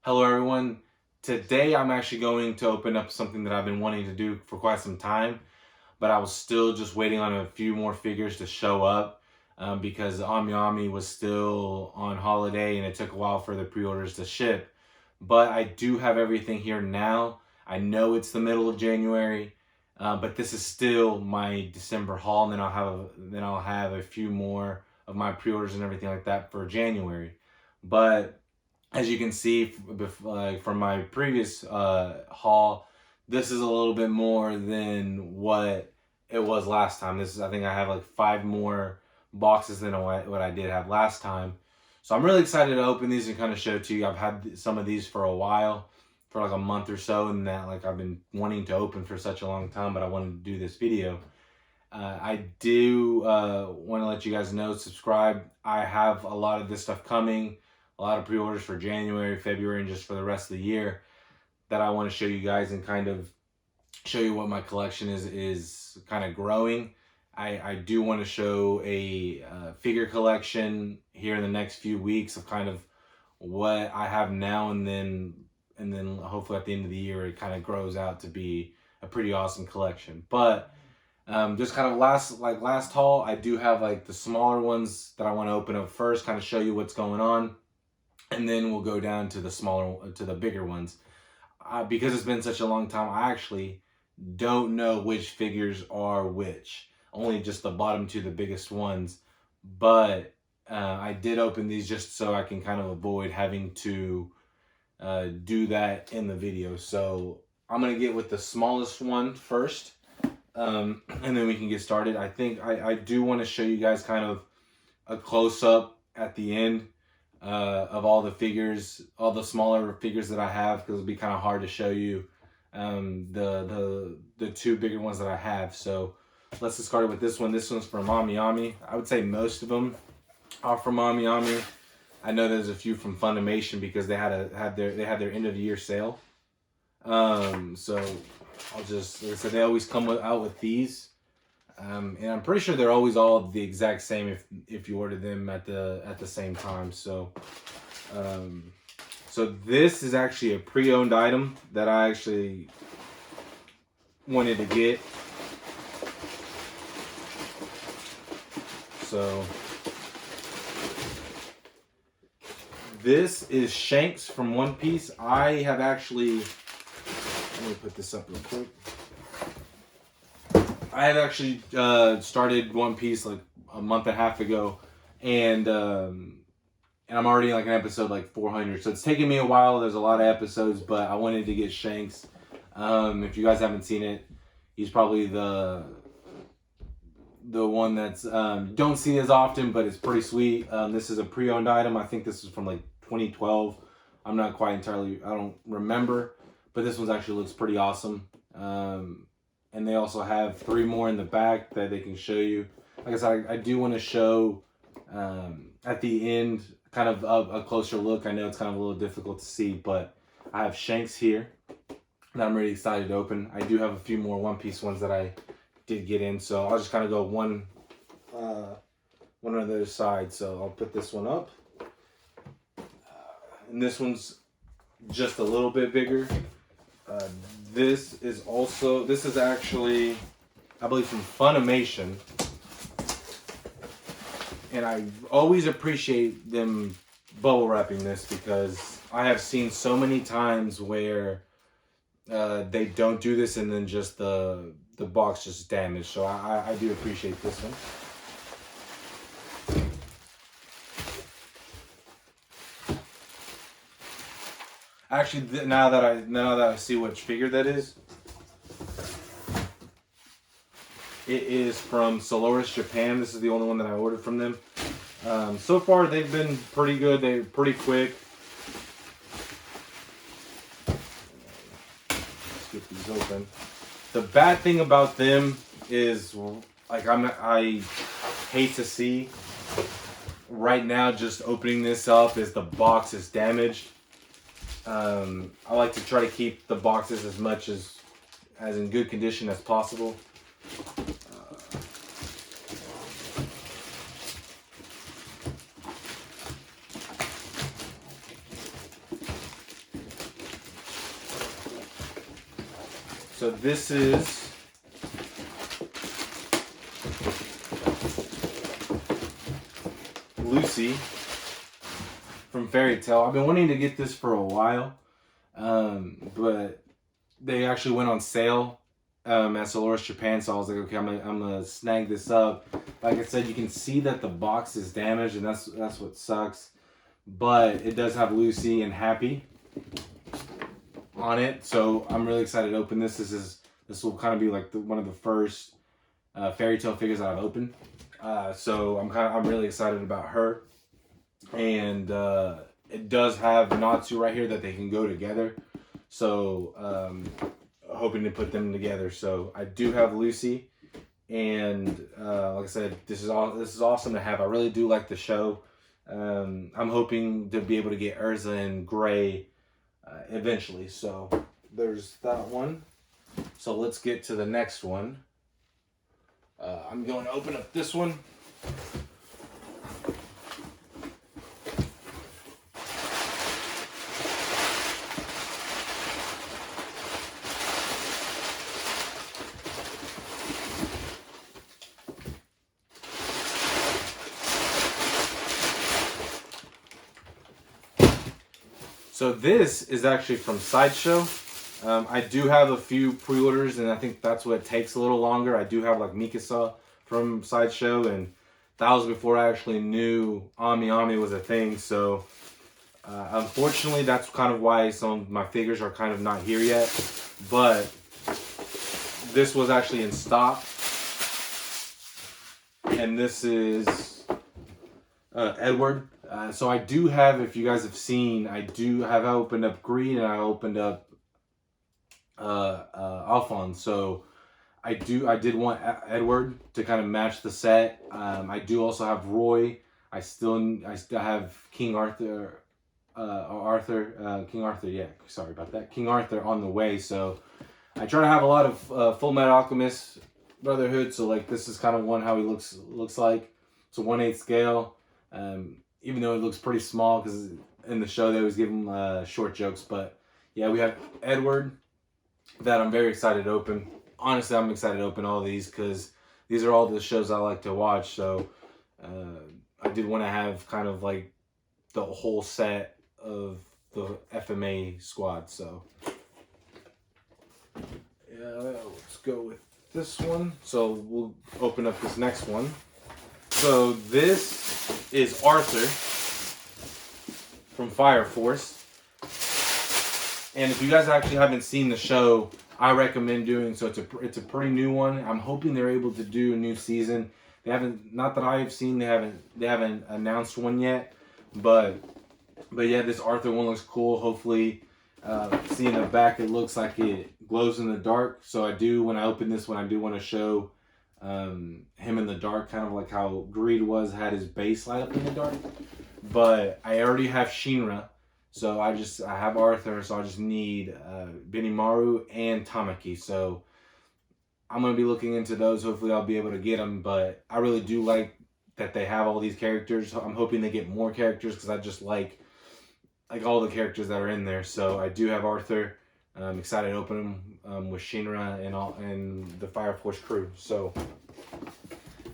Hello everyone. Today I'm actually going to open up something that I've been wanting to do for quite some time, but I was still just waiting on a few more figures to show up because Ami was still on holiday and it took a while for the pre-orders to ship. But I do have everything here now. I know it's the middle of January, but this is still my December haul, and then I'll have a few more of my pre-orders and everything like that for January. But as you can see from my previous haul, this is a little bit more than what it was last time. I think I have like 5 more boxes than what I did have last time. So I'm really excited to open these and kind of show to you. I've had some of these for a while, for like a month or so, and that like I've been wanting to open for such a long time, but I wanted to do this video. I do want to let you guys know, subscribe. I have a lot of this stuff coming, a lot of pre-orders for January, February, and just for the rest of the year that I want to show you guys and kind of show you what my collection is kind of growing. I do want to show a figure collection here in the next few weeks of kind of what I have now, and then hopefully at the end of the year it kind of grows out to be a pretty awesome collection. But just kind of last haul, I do have like the smaller ones that I want to open up first, kind of show you what's going on, and then we'll go down to the bigger ones. Because it's been such a long time, I actually don't know which figures are which. Only just the bottom two, the biggest ones. But I did open these just so I can kind of avoid having to do that in the video. So I'm going to get with the smallest one first. And then we can get started. I think I do want to show you guys kind of a close-up at the end of all the figures, all the smaller figures that I have, because it'll be kind of hard to show you the 2 bigger ones that I have. So let's get started with this one. This one's from Ami. I would say most of them are from Ami. I know there's a few from Funimation because they had their end of the year sale. So I'll just, like I said, they always come out with these. And I'm pretty sure they're always all the exact same if you order them at the same time. So so this is actually a pre-owned item that I actually wanted to get. So this is Shanks from One Piece. I have actually, let me put this up real quick. I had actually started One Piece like a month and a half ago, and I'm already like in episode like 400. So it's taken me a while. There's a lot of episodes, but I wanted to get Shanks. If you guys haven't seen it, he's probably the one that's don't see as often, but it's pretty sweet. This is a pre-owned item. I think this is from like 2012. I'm not quite entirely, I don't remember, but this one actually looks pretty awesome. And they also have 3 more in the back that they can show you. Like I said, I do want to show at the end kind of a closer look. I know it's kind of a little difficult to see, but I have Shanks here that I'm really excited to open. I do have a few more One Piece ones that I did get in, so I'll just kind of go one on the other side. So I'll put this one up. And this one's just a little bit bigger. This is actually, I believe, from Funimation, and I always appreciate them bubble wrapping this because I have seen so many times where they don't do this and then just the box just damaged. So I do appreciate this one. Actually, now that I see which figure that is, it is from Soloris Japan. This is the only one that I ordered from them. So far, they've been pretty good. They're pretty quick. Let's get these open. The bad thing about them is, like, I hate to see right now. Just opening this up is the box is damaged. I like to try to keep the boxes as in good condition as possible. So this is Lucy from Fairy Tail. I've been wanting to get this for a while, but they actually went on sale at Soloris Japan, so I was like, okay, I'm gonna snag this up. Like I said, you can see that the box is damaged, and that's what sucks. But it does have Lucy and Happy on it, so I'm really excited to open this. This will kind of be like one of the first Fairy Tail figures that I've opened. So I'm really excited about her, and it does have Natsu right here that they can go together. So hoping to put them together. So I do have Lucy, and like I said, this is awesome to have. I really do like the show. I'm hoping to be able to get Urza and Gray eventually. So there's that one. So let's get to the next one. I'm going to open up this one. So this is actually from Sideshow. I do have a few pre-orders, and I think that's what takes a little longer. I do have like Mikasa from Sideshow, and that was before I actually knew Ami was a thing. So unfortunately, that's kind of why some of my figures are kind of not here yet. But this was actually in stock, and this is Edward. So I do have, if you guys have seen, I opened up Green, and I opened up Alphonse. So I did want Edward to kind of match the set. I do also have Roy. I still have King Arthur, King Arthur. Yeah, sorry about that. King Arthur on the way. So I try to have a lot of Full Metal Alchemist Brotherhood. So like this is kind of how he looks like. It's a 1/8 scale. Even though it looks pretty small, because in the show they always give him short jokes. But yeah, we have Edward that I'm very excited to open. Honestly, I'm excited to open all these because these are all the shows I like to watch. So I did want to have kind of like the whole set of the FMA squad. So yeah, let's go with this one. So we'll open up this next one. So this is Arthur from Fire Force. And if you guys actually haven't seen the show, I recommend doing so. It's a pretty new one. I'm hoping they're able to do a new season. They haven't, not that I've seen, they haven't announced one yet. But yeah, this Arthur one looks cool. Hopefully, seeing the back, it looks like it glows in the dark. So when I open this one, I do want to show him in the dark, kind of like how Greed had his base light up in the dark. But I already have Shinra, so I have Arthur, so I just need Benimaru and Tamaki. So I'm gonna be looking into those. Hopefully I'll be able to get them. But I really do like that they have all these characters. I'm hoping they get more characters because I just like all the characters that are in there. So I do have Arthur. I'm excited to open them with Shinra and the Fire Force crew. So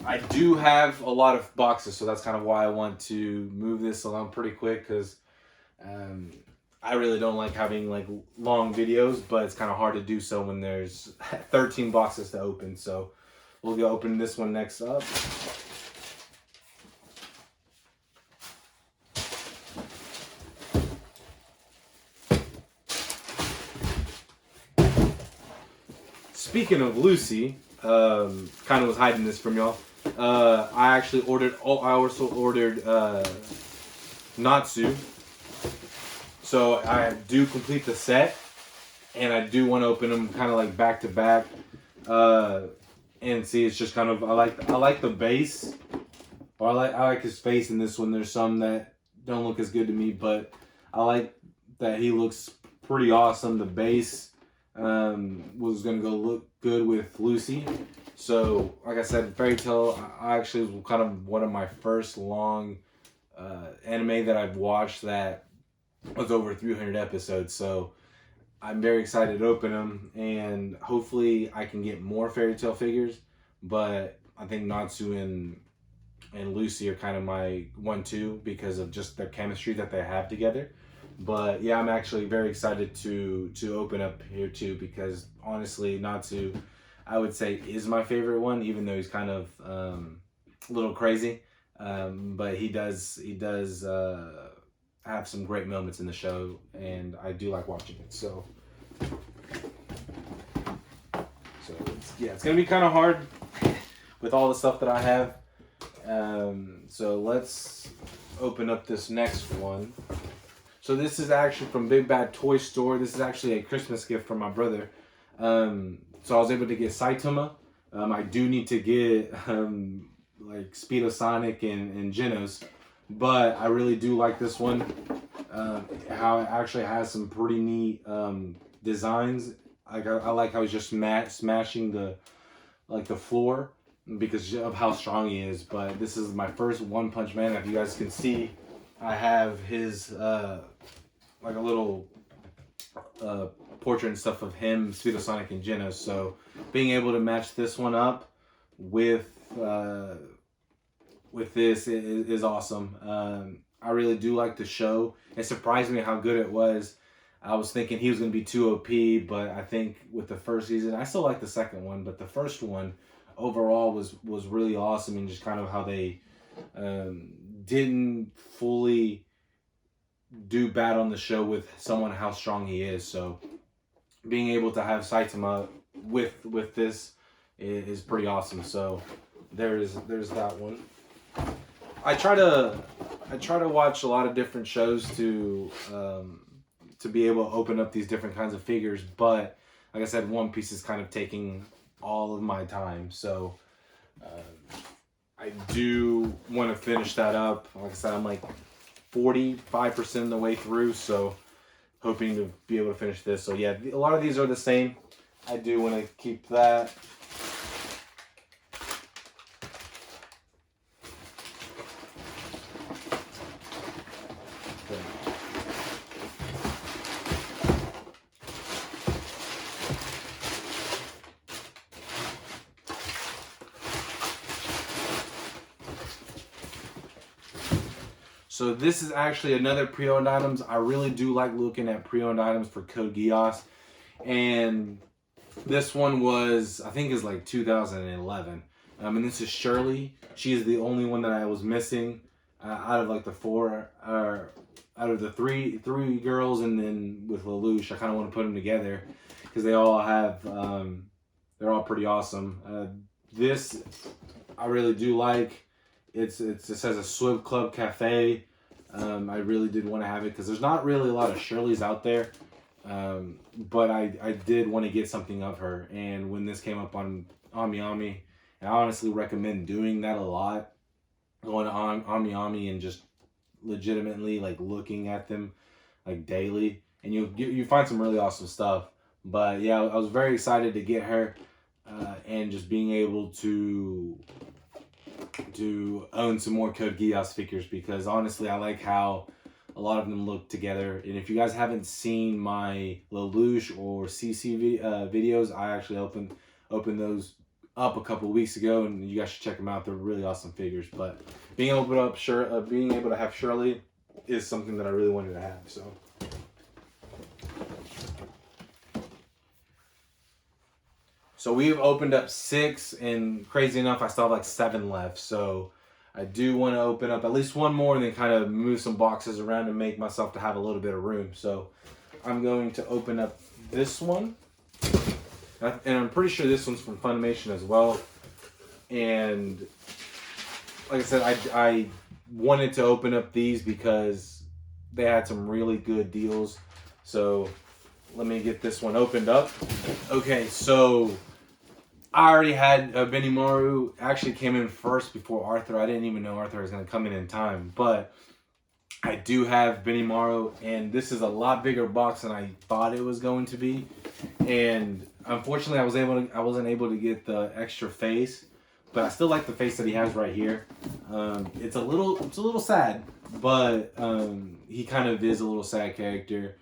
I do have a lot of boxes, so that's kind of why I want to move this along pretty quick, because I really don't like having like long videos, but it's kind of hard to do so when there's 13 boxes to open. So we'll go open this one next up. Speaking of Lucy, kind of was hiding this from y'all. I also ordered Natsu. So I do complete the set, and I do want to open them kind of like back to back. And see, it's just kind of I like the base, or I like his face in this one. There's some that don't look as good to me, but I like that he looks pretty awesome. The base was gonna go look good with Lucy. So like I said, Fairy Tail, I actually was kind of one of my first long anime that I've watched that was over 300 episodes. So I'm very excited to open them, and hopefully I can get more fairy tale figures. But I think Natsu and Lucy are kind of my 1-2 because of just the chemistry that they have together. But yeah, I'm actually very excited to open up here too, because honestly, Natsu, I would say, is my favorite one, even though he's kind of a little crazy. But he does have some great moments in the show, and I do like watching it. So it's gonna be kind of hard with all the stuff that I have. So let's open up this next one. So this is actually from Big Bad Toy Store. This is actually a Christmas gift from my brother. So I was able to get Saitama. I do need to get like Speedo Sonic and Genos, but I really do like this one. How it actually has some pretty neat designs. I like how he's just smashing the floor because of how strong he is. But this is my first One Punch Man. If you guys can see, I have his like a little portrait and stuff of him, Speedo Sonic and Genos. So being able to match this one up with this is awesome. I really do like the show. It surprised me how good it was. I was thinking he was going to be too OP, but I think with the first season, I still like the second one, but the first one overall was really awesome, and just kind of how they didn't fully do bad on the show with someone how strong he is. So being able to have Saitama with this is pretty awesome. So there's that one. I try to watch a lot of different shows to be able to open up these different kinds of figures, but like I said, One Piece is kind of taking all of my time. So I do want to finish that up. Like I said, I'm like 45% of the way through, so hoping to be able to finish this. So yeah, a lot of these are the same. I do want to keep that. So this is actually another pre-owned items. I really do like looking at pre-owned items for Code Geass. And this one was, I think is like 2011. And this is Shirley. She is the only one that I was missing out of like the four, out of the three girls, and then with Lelouch. I kind of want to put them together because they all have, they're all pretty awesome. This I really do like. It says a Swib Club Cafe. I really did want to have it because there's not really a lot of Shirleys out there. But I did want to get something of her. And when this came up on Ami, I honestly recommend doing that a lot. Going on Ami and just legitimately like looking at them like daily. And you find some really awesome stuff. But yeah, I was very excited to get her. And just being able to own some more Code Geass figures, because honestly I like how a lot of them look together. And if you guys haven't seen my Lelouch or CC videos, I actually opened those up a couple weeks ago, and you guys should check them out. They're really awesome figures. But being able to have Shirley is something that I really wanted to have. So we've opened up 6, and crazy enough, I still have like 7 left. So I do want to open up at least one more and then kind of move some boxes around and make myself to have a little bit of room. So I'm going to open up this one. And I'm pretty sure this one's from Funimation as well. And like I said, I wanted to open up these because they had some really good deals. So let me get this one opened up. Okay, so I already had Benimaru. Actually came in first before Arthur. I didn't even know Arthur was going to come in time. But I do have Benimaru, and this is a lot bigger box than I thought it was going to be. And unfortunately, I wasn't able to get the extra face, but I still like the face that he has right here. It's a little sad, but he kind of is a little sad character.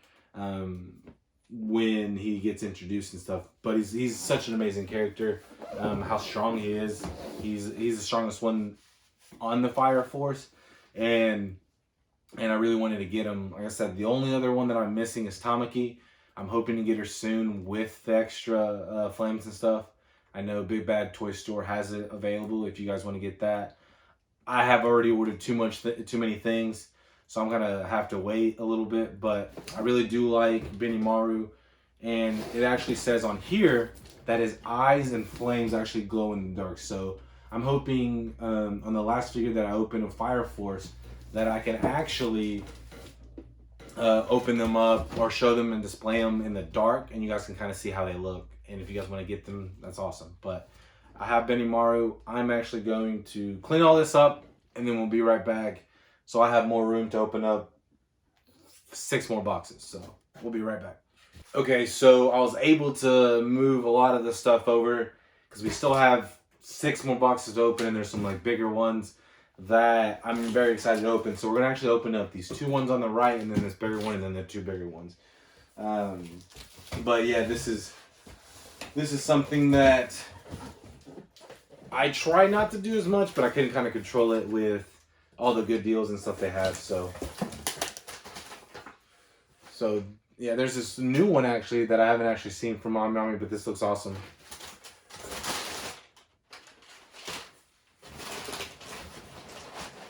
when he gets introduced and stuff. But he's such an amazing character. How strong he is. He's the strongest one on the Fire Force, and I really wanted to get him. Like I said, the only other one that I'm missing is Tamaki. I'm hoping to get her soon with the extra flames and stuff. I know Big Bad Toy Store has it available if you guys want to get that. I have already ordered too many things, so I'm gonna have to wait a little bit. But I really do like Benimaru, and it actually says on here that his eyes and flames actually glow in the dark. So I'm hoping on the last figure that I opened of Fire Force that I can actually open them up or show them and display them in the dark, and you guys can kind of see how they look. And if you guys want to get them, that's awesome. But I have Benimaru. I'm actually going to clean all this up, and then we'll be right back. So I have more room to open up 6 more boxes. So we'll be right back. Okay, so I was able to move a lot of the stuff over because we still have 6 more boxes to open, and there's some like bigger ones that I'm very excited to open. So we're gonna actually open up these 2 ones on the right, and then this bigger one, and then the 2 bigger ones. But yeah, this is something that I try not to do as much, but I can kind of control it with all the good deals and stuff they have. So yeah, there's this new one actually that I haven't actually seen from Mommy, but this looks awesome.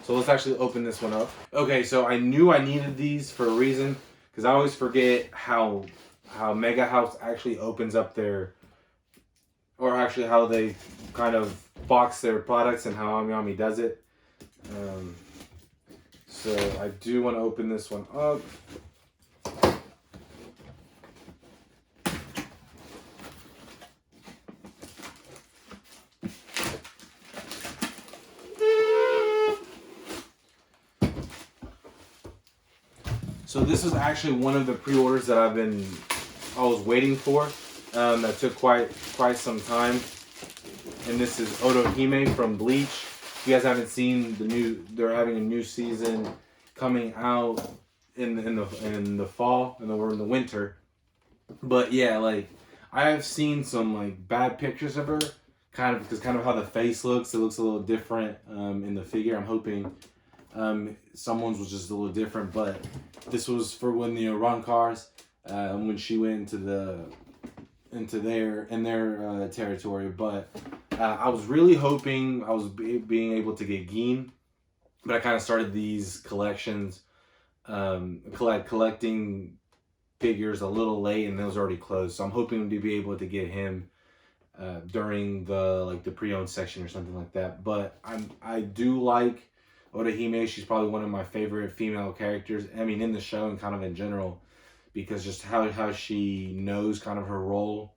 So let's actually open this one up. Okay, so I knew I needed these for a reason, because I always forget how Mega House actually opens up their, or actually how they kind of box their products and how Ami does it. So I do want to open this one up. So this is actually one of the pre-orders that I was waiting for. That took quite some time. And this is Orihime from Bleach. If you guys haven't seen they're having a new season coming out in the fall, or in the winter. But yeah, like I have seen some like bad pictures of her, kind of how the face looks. It looks a little different in the figure. I'm hoping someone's was just a little different, but this was for when the Rancars, when she went into their territory. But I was really hoping I was being able to get Gin, but I kind of started these collections, collecting figures a little late, and those already closed. So I'm hoping to be able to get him during the pre-owned section or something like that. But I do like Orihime. She's probably one of my favorite female characters. I mean, in the show and kind of in general, because just how she knows kind of her role,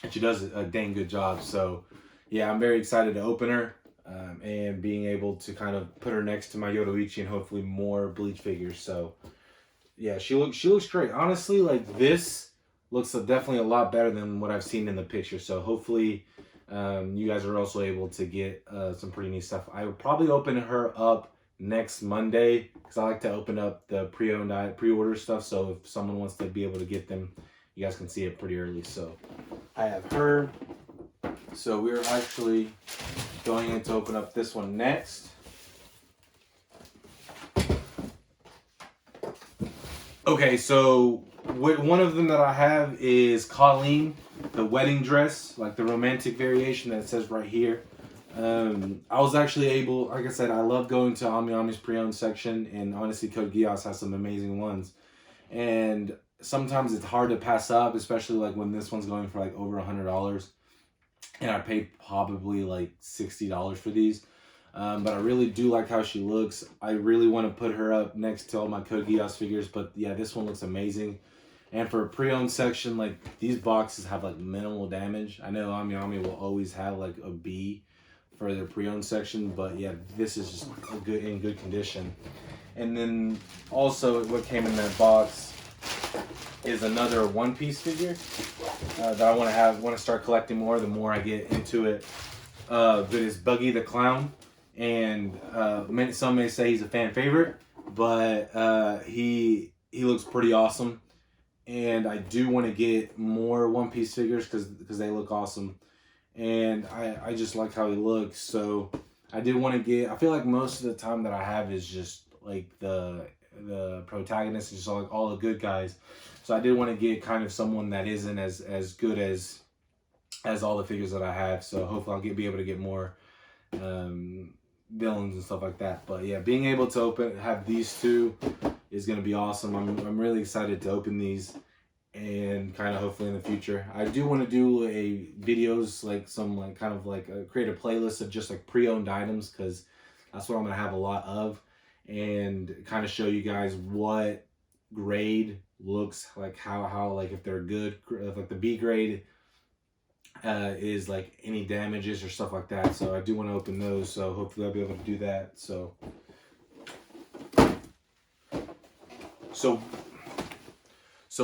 and she does a dang good job. So yeah, I'm very excited to open her and being able to kind of put her next to my Yoruichi and hopefully more Bleach figures. So yeah, she looks great. Honestly, like this looks definitely a lot better than what I've seen in the picture. So hopefully you guys are also able to get some pretty neat stuff. I will probably open her up next Monday, because I like to open up the pre-order stuff. So if someone wants to be able to get them, you guys can see it pretty early. So I have her. So we're actually going in to open up this one next. Okay, so one of them that I have is Kallen, the wedding dress, like the romantic variation that it says right here. I was actually able, like I said, I love going to Ami's pre-owned section, and honestly Code Geass has some amazing ones. And sometimes it's hard to pass up, especially like when this one's going for like over $100. And I paid probably like $60 for these. But I really do like how she looks. I really want to put her up next to all my Code Geass figures. But yeah, this one looks amazing. And for a pre-owned section, like these boxes have like minimal damage. I know Ami will always have like a B for their pre-owned section, but yeah, this is just in good condition. And then also what came in that box is another One Piece figure that I want to start collecting more the more I get into it. That is Buggy the Clown, and some may say he's a fan favorite, but he looks pretty awesome. and I do want to get more One Piece figures because they look awesome, and I just like how he looks. So I did want to get. I feel like most of the time that I have is just like the protagonist, just like all the good guys. So I did want to get kind of someone that isn't as good as all the figures that I have. So hopefully I'll be able to get more villains and stuff like that. But yeah, being able to have these two is going to be awesome. I'm really excited to open these, and kind of hopefully in the future I do want to do a videos, like some like kind of like create a playlist of just like pre-owned items, because that's what I'm going to have a lot of, and kind of show you guys what grade looks like, how like if they're good, if like the B grade is like any damages or stuff like that. So I do want to open those, so hopefully I'll be able to do that. So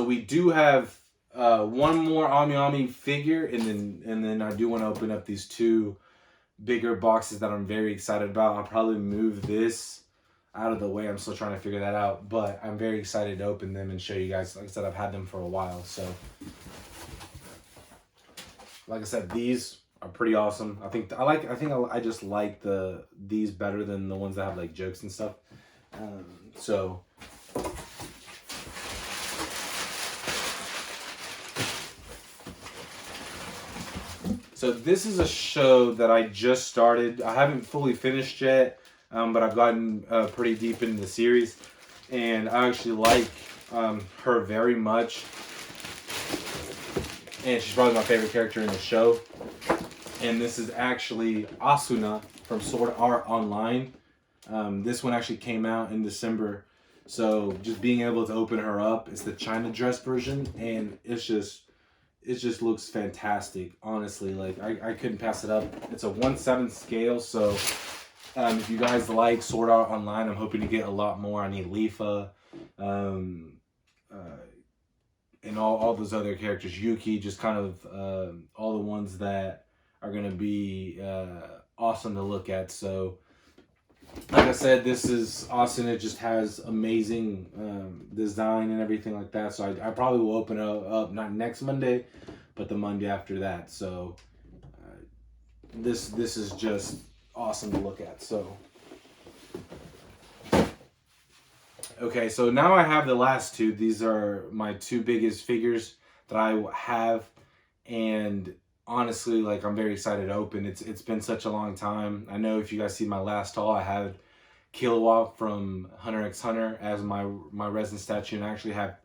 we do have one more Ami figure, and then I do want to open up these two bigger boxes that I'm very excited about. I'll probably move this out of the way. I'm still trying to figure that out, but I'm very excited to open them and show you guys. Like I said, I've had them for a while, so like I said, these are pretty awesome. I just like these better than the ones that have like jokes and stuff. So this is a show that I just started. I haven't fully finished yet, but I've gotten pretty deep into the series, and I actually like her very much. And she's probably my favorite character in the show. And this is actually Asuna from Sword Art Online. This one actually came out in December. So just being able to open her up, it's the China dress version, and it just looks fantastic, honestly. Like I couldn't pass it up. It's a 1/7 scale, so if you guys like Sword Art Online, I'm hoping to get a lot more. I need Lifa, and all those other characters, Yuuki, just kind of all the ones that are going to be awesome to look at. So like I said, this is awesome. It just has amazing design and everything like that. So I probably will open it up not next Monday, but the Monday after that. So this is just awesome to look at. So okay, so now I have the last two. These are my two biggest figures that I have, and honestly, like, I'm very excited to open. It's been such a long time. I know if you guys see my last haul, I had Killua from Hunter x Hunter as my resin statue, and I actually have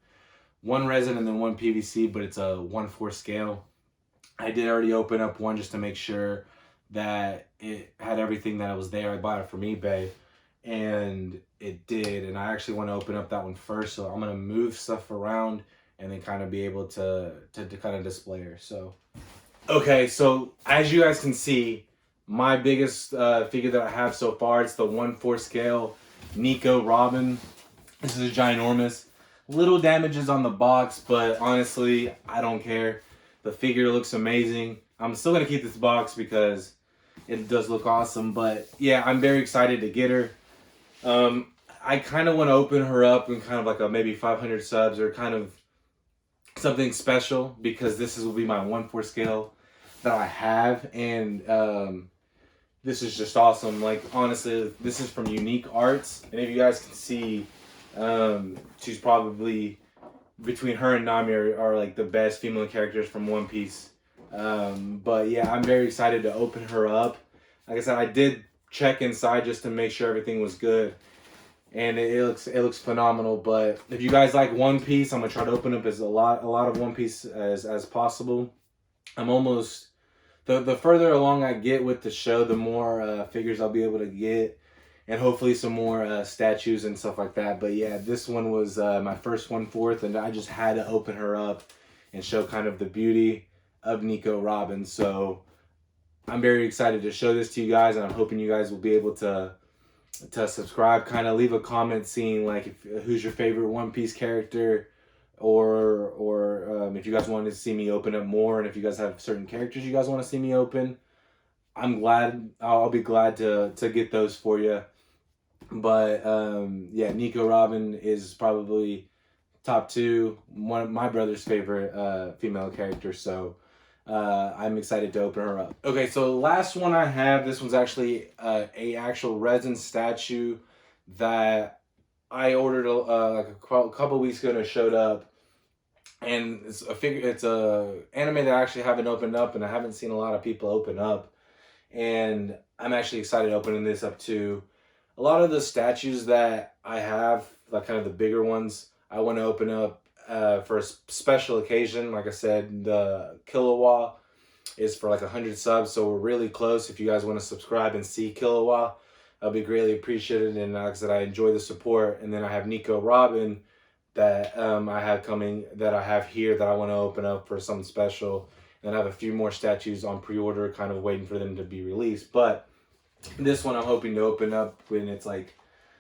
one resin and then one PVC, but it's a 1/4 scale. I did already open up one just to make sure that it had everything that was there. I bought it from eBay, and it did, and I actually want to open up that one first, so I'm going to move stuff around and then kind of be able to kind of display her. So okay, so as you guys can see, my biggest figure that I have so far, it's the 1/4 scale Nico Robin. This is a ginormous. Little damages on the box, but honestly, I don't care. The figure looks amazing. I'm still going to keep this box because it does look awesome, but yeah, I'm very excited to get her. I kind of want to open her up in kind of like a maybe 500 subs or kind of something special, because this will be my 1/4 scale that I have, and this is just awesome. Like, honestly, this is from Unique Arts, and if you guys can see, she's probably, between her and Nami, are like the best female characters from One Piece. But yeah, I'm very excited to open her up. Like I said, I did check inside just to make sure everything was good, and it looks phenomenal. But if you guys like One Piece, I'm gonna try to open up a lot of One Piece as possible. I'm almost, the further along I get with the show, the more figures I'll be able to get, and hopefully some more statues and stuff like that. But yeah, this one was my first 1/4, and I just had to open her up and show kind of the beauty of Nico Robin. So I'm very excited to show this to you guys, and I'm hoping you guys will be able to subscribe, kind of leave a comment seeing like who's your favorite One Piece character, or if you guys wanted to see me open up more, and if you guys have certain characters you guys want to see me open, I'll be glad to get those for you. But yeah, Nico Robin is probably top 2, one of my brother's favorite female characters. So I'm excited to open her up. Okay, so the last one I have, this one's actually a actual resin statue that I ordered like a couple weeks ago and it showed up. And it's a anime that I actually haven't opened up, and I haven't seen a lot of people open up. And I'm actually excited opening this up too. A lot of the statues that I have, like kind of the bigger ones, I want to open up for a special occasion. Like I said, the Killua is for like 100 subs, so we're really close. If you guys want to subscribe and see Killua, I'll be greatly appreciated. And like I said, I enjoy the support. And then I have Nico Robin that I have here that I want to open up for something special. And I have a few more statues on pre-order, kind of waiting for them to be released. But this one I'm hoping to open up when it's like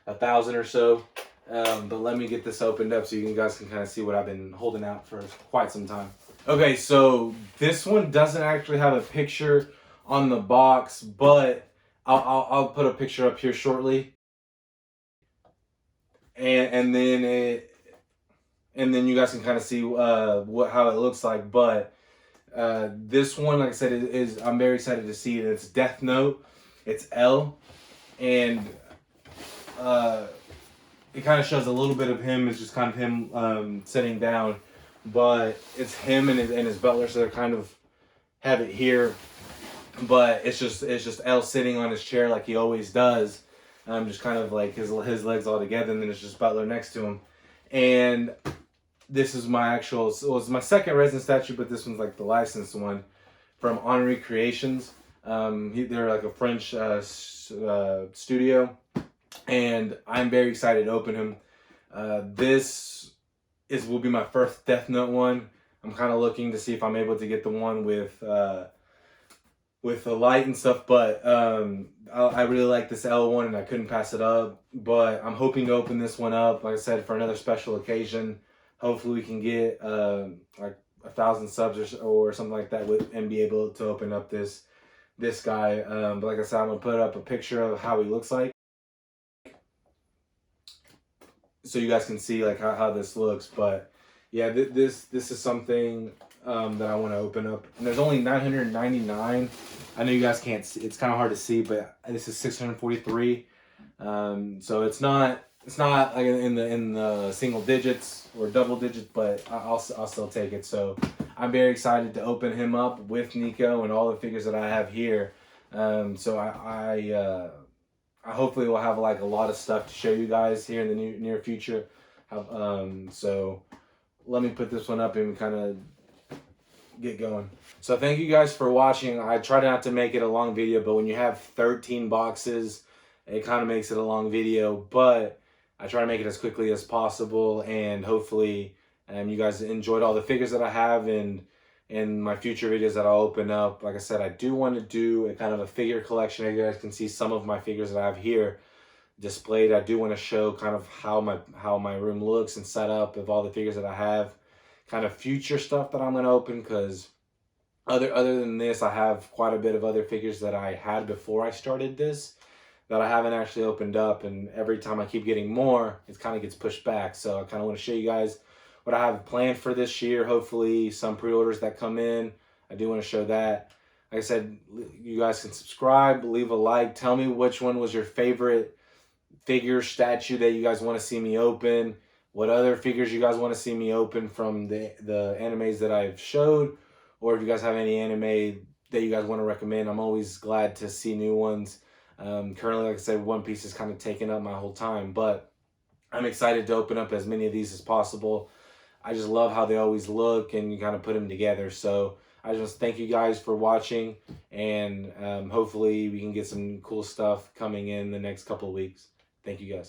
1,000 or so. But let me get this opened up so you guys can kind of see what I've been holding out for quite some time. Okay, so this one doesn't actually have a picture on the box, but I'll put a picture up here shortly. And then you guys can kind of see how it looks like. But this one, like I said, I'm very excited to see it. It's Death Note. It's L, and it kind of shows a little bit of him. It's just kind of him sitting down, but it's him and his butler, so they kind of have it here. But it's just L sitting on his chair like he always does. Just kind of like his legs all together, and then it's just Butler next to him. And this is my actual, so it's my second resin statue, but this one's like the licensed one from Henri Creations. They're like a French studio, and I'm very excited to open him. This will be my first Death Note one. I'm kind of looking to see if I'm able to get the one with the light and stuff, but I really like this L one and I couldn't pass it up. But I'm hoping to open this one up, like I said, for another special occasion. Hopefully we can get like 1,000 subs or something like that and be able to open up this guy. But like I said, I'm gonna put up a picture of how he looks like, so you guys can see like how this looks. But yeah, this is something that I want to open up. And there's only 999. I know you guys can't see, it's kind of hard to see, but this is 643. So it's not like in the single digits or double digits, but I'll still take it. So I'm very excited to open him up with Nico and all the figures that I have here. So I hopefully will have like a lot of stuff to show you guys here in the near future. So let me put this one up and kind of get going. So thank you guys for watching. I try not to make it a long video, but when you have 13 boxes, it kind of makes it a long video. But I try to make it as quickly as possible, and hopefully you guys enjoyed all the figures that I have, and in my future videos that I'll open up. Like I said, I do want to do a kind of a figure collection. You guys can see some of my figures that I have here displayed. I do want to show kind of how my room looks and set up of all the figures that I have, kind of future stuff that I'm going to open, because other than this, I have quite a bit of other figures that I had before I started this that I haven't actually opened up, and every time I keep getting more, it kind of gets pushed back. So I kind of want to show you guys what I have planned for this year. Hopefully some pre-orders that come in, I do want to show that. Like I said, you guys can subscribe, leave a like, tell me which one was your favorite figure statue that you guys want to see me open, what other figures you guys want to see me open from the animes that I've showed, or if you guys have any anime that you guys want to recommend. I'm always glad to see new ones. Currently, like I said, One Piece is kind of taking up my whole time, but I'm excited to open up as many of these as possible. I just love how they always look, and you kind of put them together. So I just thank you guys for watching, and hopefully we can get some cool stuff coming in the next couple of weeks. Thank you guys.